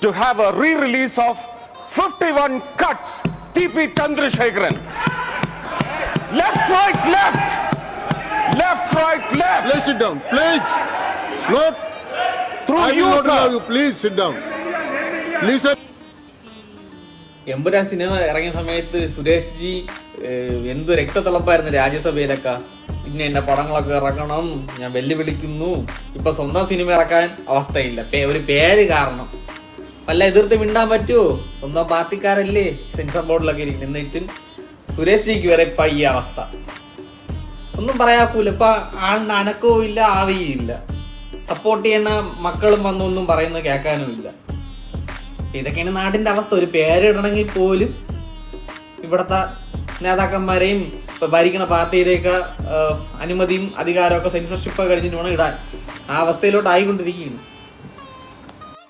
to have a re-release of 51 cuts TP Chandrasekharan. Left, right, left. Left, right, left. Please sit down. Please. Not. Through I you, will not sir. allow you. Please sit down. Listen. Empuraan cinema ഇറങ്ങിയ സമയത്ത് Suresh G എന്ത് രക്തത്തിളപ്പായിരുന്നു രാജ്യസഭയിലൊക്കെ. പിന്നെ എന്റെ പടങ്ങളൊക്കെ ഇറക്കണം, ഞാൻ വെല്ലുവിളിക്കുന്നു. ഇപ്പൊ സ്വന്തം സിനിമ ഇറക്കാൻ അവസ്ഥയില്ല, ഒരു പേര് കാരണം. വല്ല എതിർത്ത് മിണ്ടാൻ പറ്റുമോ? സ്വന്തം പാർട്ടിക്കാരല്ലേ സെൻസർ ബോർഡിലൊക്കെ ഇരിക്കും. എന്നിട്ടും സുരേഷ് ജിക്ക് വരെ ഇപ്പൊ ഈ അവസ്ഥ. ഒന്നും പറയാക്കൂല. ഇപ്പൊ ആളിന് അനക്കവും ഇല്ല, ആവിയും ഇല്ല. സപ്പോർട്ട് ചെയ്യുന്ന മക്കളും വന്നൊന്നും പറയുന്നത് കേൾക്കാനും ഇല്ല. ഇതൊക്കെയാണ് നാടിന്റെ അവസ്ഥ. ഒരു പേരിടണമെങ്കിൽ പോലും ഇവിടുത്തെ നേതാക്കന്മാരെയും ഇപ്പൊ ഭരിക്കുന്ന പാർട്ടിയിലേക്ക് അനുമതിയും അധികാരമൊക്കെ സെൻസർഷിപ്പ് കഴിഞ്ഞിട്ട് വേണം ഇടാൻ. ആ അവസ്ഥയിലോട്ട് ആയിക്കൊണ്ടിരിക്കുകയാണ്.